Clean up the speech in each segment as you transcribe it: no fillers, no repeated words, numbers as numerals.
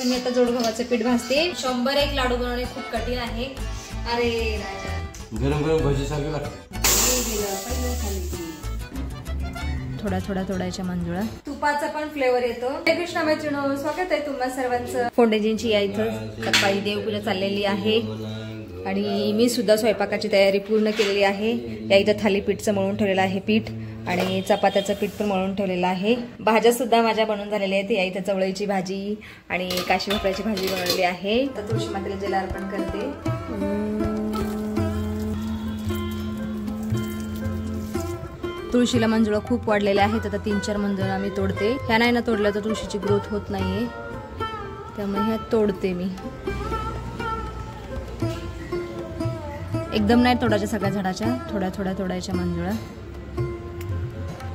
तर मी आता जोड गव्हाचं पीठ भाजते. 101 लाडू बनवणे खूप कठीण आहे. अरे राजा, गरम गरम भजी सारखं लागतं. थोडा थोडा तोडायच्या मंजुळा, तुपाचा पण फ्लेवर येतो. जय कृष्ण मैत्रिणो, स्वागत आहे तुम्हा सर्वांचं. फोंडेजींची या इथं सकाळी देवपूजा चाललेली आहे आणि मी सुद्धा स्वयंपाकाची तयारी पूर्ण केलेली आहे. या इथं थालीपीठचं मळून ठेवलेलं आहे पीठ आणि चपात्याचं पीठ पण मळून ठेवलेलं आहे. भाज्या सुद्धा माझ्या बनवून झालेल्या आहेत. या इथं चवळीची भाजी आणि काशी भोपळ्याची भाजी बनवलेली आहे. तर तुळशी मातेला जल अर्पण करते. तुळशीला मंजुळा खूप वाढलेल्या आहेत. आता 3-4 मंजुळा मी तोडते. ह्या नाही ना तोडल्या तर तुळशीची ग्रोथ होत नाहीये, त्यामुळे ह्या तोडते मी. एकदम नाही तोडायच्या सगळ्या झाडाच्या, थोड्या थोड्या तोडायच्या मंजुळा.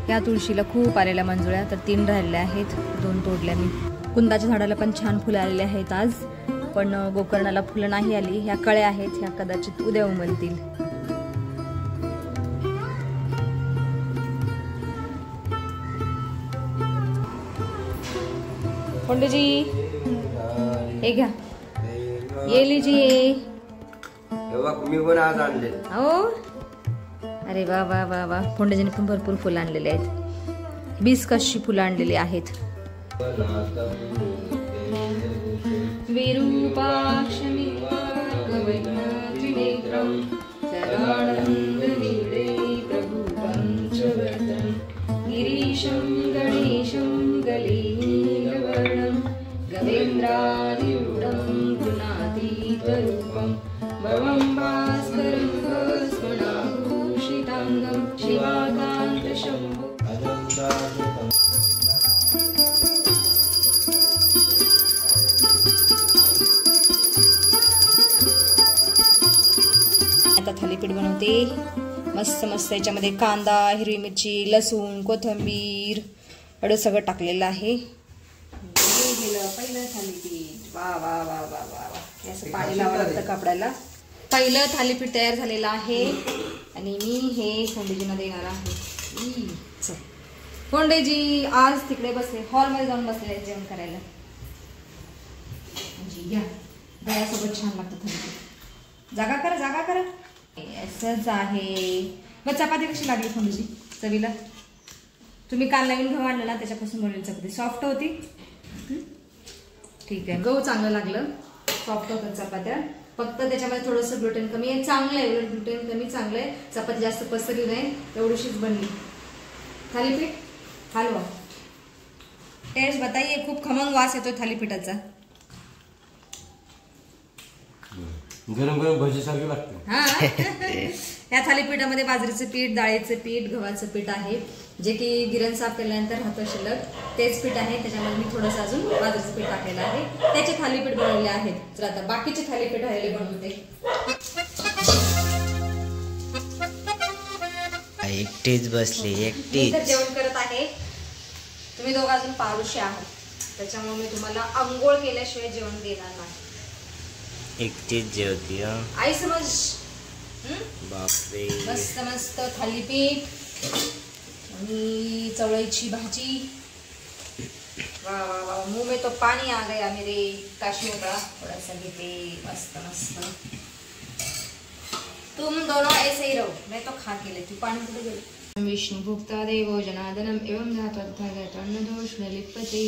या तुळशीला खूप आलेल्या मंजुळ्या, तर 3 राहिल्या आहेत, 2 तोडल्या मी. कुंदाच्या झाडाला पण छान फुलं आलेली आहेत आज, पण गोकर्णाला फुलं नाही आली. ह्या कळ्या आहेत, ह्या कदाचित उद्या उमलतील. पंडित जी हे घ्या, ये लीजिए. मी पण आज आणले. हो, अरे वा वा वा वा. फोंडेजीने पण भरपूर फुलं आणलेली आहेत. बिस्कसची फुलं आणलेली आहेत. गिरीशं गणेशं गलीलवर्णं गवेन्द्रादिरूढं गुणातीतरूपं भवं भास्करं भस्मनाभूषिताङ्गं शिवाकान्तशम्भो. आता थालीपीठ बनवते. मस्त मस्त याच्यामध्ये कांदा, हिरवी मिरची, लसूण, कोथिंबीर एवढं सगळं टाकलेलं आहे. पहिलं थालीपीठ, वा वा वा वा वा वा. असं पाणी लावावं लागतं कापडाला. पहिलं थालीपीठ तयार झालेलं आहे आणि मी हे फोंडेजींना देणार आहे. फोंडेजी आज तिकडे बसले, हॉलमध्ये जाऊन बसले आहेत जेवण करायला. घ्या, दह्यासोबत छान लागतं थालीपीठ. जागा करा, जागा करा. असंच आहे. मग चपाती कशी लागली फोंडेजी चवीला? तुम्ही काल नवीन गहू आणलं ना, त्याच्यापासून बनवली चपाती सॉफ्ट होती. ठीक आहे, गहू चांगलं लागलं, सॉफ्ट होतं चपात्या. फक्त त्याच्यामध्ये थोडंसं ग्लुटेन कमी आहे. चांगलं आहे, उलट ग्लुटेन कमी चांगलं आहे. चपाती जास्त पसरली नाही, एवढीशीच बनली. थालीपीठ हलवा, टेस्ट बताइए. खूप खमंग वास येतोय थालीपीठाचा. गरम गरम भजी सारखं लागतं. हा, या थालीपीठामध्ये बाजरीचं पीठ, डाळीचं पीठ, गव्हाचं पीठ आहे, जे की गिरण साफ केल्यानंतर राहतं शिल्लक. तेच पीठ आहे, त्याच्यामध्ये मी थोडंसं अजून बाजरीचं पीठ टाकलेलं आहे. त्याचे थालीपीठ बनवले आहेत. तर आता बाकीचे थालीपीठ राहिले बनवते. एकटीच बसली, एकटीच जेवण करत आहे. तुम्ही दोघं अजून पारुशी आहात, त्याच्यामुळे मी तुम्हाला अंघोळ केल्याशिवाय जेवण देणार नाही. एकटीच जेवती. आई समज. बापरे, मस्त मस्त थालीपीठ आणि चवळीची भाजी. वा वा वा, मुंह में तो पानी आ गया मेरे. काशी होगा थोड़ा सा घेते. मस्त मस्त. तुम दोनों ऐसे ही रहो, मैं तो खा के लेती. पानी कुठे गेलं? विष्णु भुक्ता देवो जनार्दनम एवं जातोऽध्यायः दोष न लिप्यते.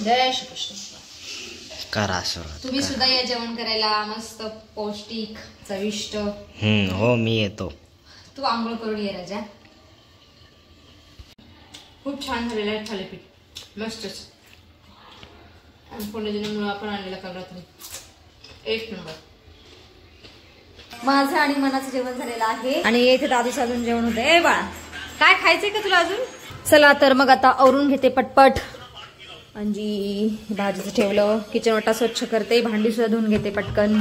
जय श्री कृष्ण. करा सुरुवात. तुम्ही सुद्धा या जेवण करायला. मस्त पौष्टिक चविष्ट. हो, मी येतो. तू आंघोळ करून ये राजा. खूप छान झालेलं आहे थालीपीठ, मस्तच. आणि फोंडेजीने मुळा पण आणलेला काल रात्री, एक नंबर. माझं आणि मनाचं जेवण झालेलं आहे आणि इथे दादूचं अजून जेवण होतं. ए बाळा, काय खायचंय का तुला अजून? चला तर मग आता आवरून घेते पटपट. आणि भाजीचं ठेवलं, किचन वाटा स्वच्छ करते, भांडी सुद्धा धुवून घेते पटकन.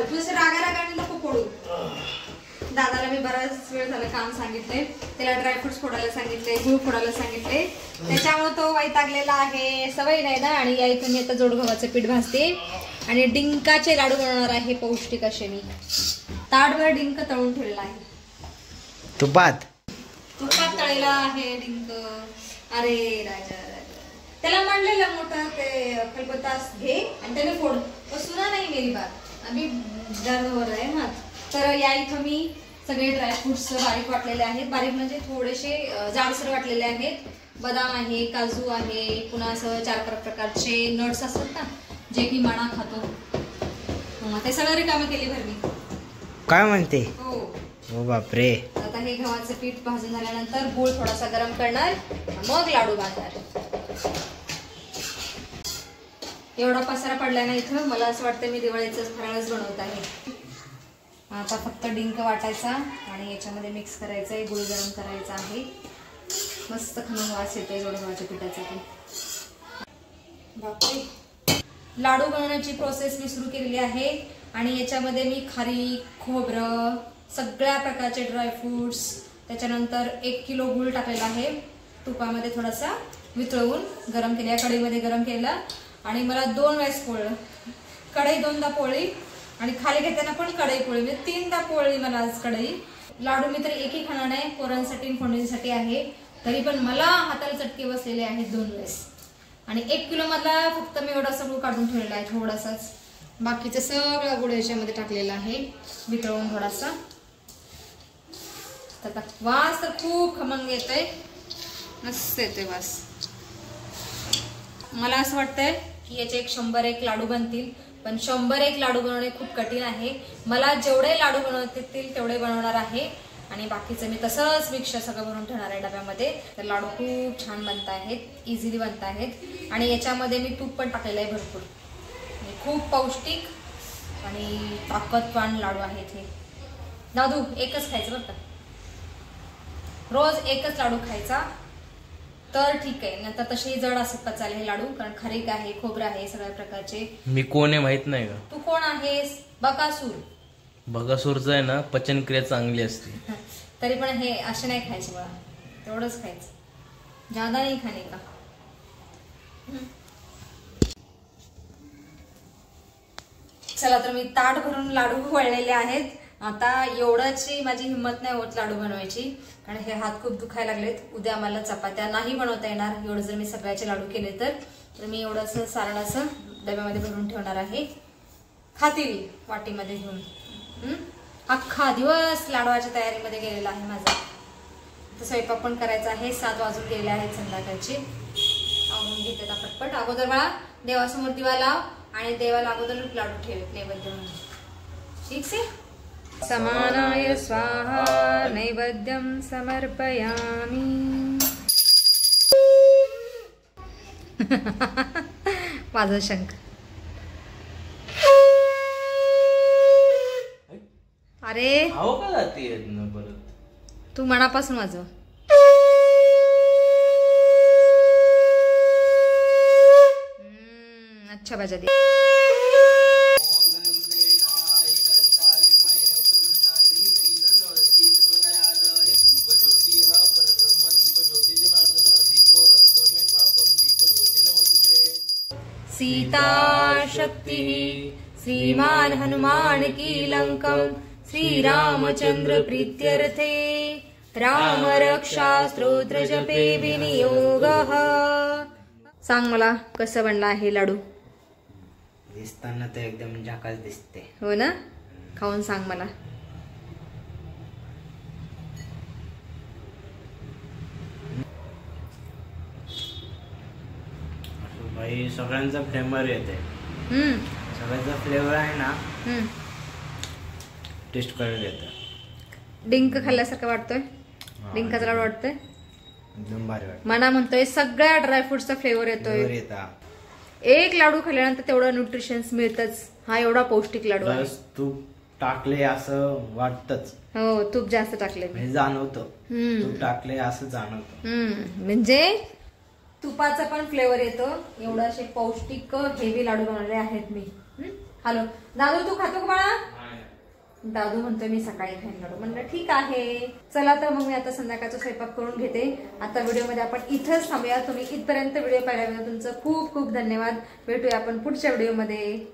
तुझ्या रागारागाने नको फोडू. दादाला मी बराच वेळ झालं काम सांगितलंय, त्याला ड्रायफ्रुट्स फोडायला सांगितले, गूळ फोडायला सांगितले, त्याच्यामुळे तो वैतागलेला आहे, सवय नाही ना. आणि या इथं मी आता जोड गव्हाचं पीठ भाजते आणि डिंकाचे लाडू बनवणार आहे पौष्टिक असे. मी ताटभर डिंक तळून ठेवलेला आहे. तुपात तळलेला आहे डिंक. अरे राजा, त्याला म्हणलेलं मोठं ते खलबत्तास घे आणि त्याने फोड. सुना नाही मेरी बात, आम्ही गर्भवर आहे ना. तर या इथं मी सगळे ड्रायफ्रुट्स बारीक वाटलेले आहेत. बारीक म्हणजे थोडेसे जाडसर वाटलेले आहेत. बदाम आहे, काजू आहे, पुन्हा असं 4-5 प्रकारचे नट्स असतात ना, जे की माणा खातो. ते सगळं रिकामं केली भर मी. काय म्हणते? हो बापरे. आता हे गव्हाचं पीठ भाजून झाल्यानंतर गूळ थोडासा गरम करणार, मग लाडू बांधणार. एवढा पसारा पडलाय ना इथं, मला असं वाटतं मी दिवाळीचं फराळच बनवत आहे. आता फक्त डिंक वाटायचा आणि याच्यामध्ये मिक्स करायचं आहे, गूळ गरम करायचा आहे. मस्त खमंग वास येतोय जोड गव्हाच्या पिठाचा. बापरे. लाडू बनवण्याची प्रोसेस मी सुरू केलेली आहे आणि याच्यामध्ये मी खारीक, खोबरं, सगळ्या प्रकारचे ड्रायफ्रुट्स, त्याच्यानंतर 1 किलो गूळ टाकलेला आहे. तुपामध्ये थोडासा वितळवून गरम केल्या, कढईमध्ये गरम केला आणि मला 2 वेळेस पोळलं. कढई 2दा पोळी आणि खाली घेताना पण कढई पोळी, म्हणजे 3दा पोळली मला आज कढई. लाडू मी तर एकही खाणार नाही, पोरांसाठी आणि फोडणीसाठी आहे. तरी पण मला हाताला चटके बसलेले आहेत 2 वेळेस. आणि 1 किलो मधला फक्त मी एवढासा गूळ काढून ठेवलेला आहे, थोडासाच. बाकीचं सगळं गूळ याच्यामध्ये टाकलेला आहे वितळवून थोडासा. तर वास तर खूप खमंग येतोय, मस्त येतोय वास. मला असं वाटतंय की याचे 100-1 लाडू बनतील, पण 100-1 लाडू बनवणे खूप कठीण आहे. मला जेवढे लाडू बनवता येतील तेवढे बनवणार आहे आणि बाकीचं मी तसंच मिक्सर सगळं बनवून ठेवणार आहे डब्यामध्ये. तर लाडू खूप छान बनत आहेत, इझिली बनत आहेत. आणि याच्यामध्ये मी तूप पण टाकलेलं आहे भरपूर. खूप पौष्टिक आणि ताकदवान लाडू आहेत हे. दादू एकच खायचं बरं का, रोज एकच लाडू खायचा तर ठीक आहे. नंतर तसेही जड असत पचायला हे लाडू, कारण खारीक आहे, खोबरं आहे, सगळ्या प्रकारचे. मी कोण आहे माहित नाही का? तू कोण आहेस? बकासूर. बकासूरचं आहे ना पचनक्रिया चांगली असते. तरी पण हे असे नाही खायचे मला, तेवढंच खायचं, जादा नाही खाणे का. चला तर मी ताट भरून लाडू वळलेले आहेत. आता एवढ्याची माझी हिंमत नाही होत लाडू बनवायची, कारण हे हात खूप दुखायला लागलेत. उद्या मला चपात्या नाही बनवता येणार एवढं जर मी सगळ्याचे लाडू केले तर मी एवढंसं सारण असं डब्यामध्ये भरून ठेवणार आहे. खातील वाटीमध्ये घेऊन. अख्खा दिवस लाडवाच्या तयारीमध्ये गेलेला आहे माझा. तर स्वयंपाक पण करायचा आहे, 7 वाजून गेलेले आहेत संध्याकाळचे. आवरून घेते पटपट. अगोदर मला देवासमोर दिवा लाव आणि देवाला अगोदर लाडू ठेव नैवेद्य म्हणून. ठीक आहे. समानाय स्वाहा नैवेद्यम समर्पयामि. माझा शंख. अरे आहो का जाते परत तू मनापासून वाजव. अच्छा बाजा दे. सीता शक्ति श्रीमान हनुमान की लंकम श्री रामचंद्र प्रीत्यर्थे राम रक्षा स्तोत्र जपे विनियोगः. सांग मला कसं बनला आहे लाडू? दिसताना तर एकदम झाकास दिसते. हो ना, खाऊन सांग मला. भाई सगळ्यांचा फ्लेवर येते. सगळ्यांचा फ्लेवर आहे ना, टेस्ट करायला येतं. डिंक खाल्ल्यासारखं वाटतोय, डिंकाचा लाडू वाटतोय, एकदम भारी वाटतं. मना म्हणतोय सगळ्या ड्रायफ्रुट्सचा फ्लेवर येतोय. एक लाडू खाल्ल्यानंतर तेवढं न्यूट्रिशन्स मिळतच. हा एवढा पौष्टिक लाडू आहे. तूप टाकले असं वाटतच. हो, तूप जास्त टाकले मी, जाणवतं. तूप टाकले असं जाणवतं. म्हणजे तुपाचा पण फ्लेवर येतो. एवढे पौष्टिक हेवी लाडू बनवले आहेत मी. हॅलो दादू, तू खातो का बाळा? दादू म्हणतोय मी सकाळी खाईन लाडू. म्हणलं ठीक आहे. चला तर मग मी आता संध्याकाळचा स्वयंपाक करून घेते. आता व्हिडिओमध्ये आपण इथंच थांबूया. तुम्ही इथपर्यंत व्हिडिओ पाहिल्याबद्दल तुमचं खूप खूप धन्यवाद. भेटूया आपण पुढच्या व्हिडिओमध्ये.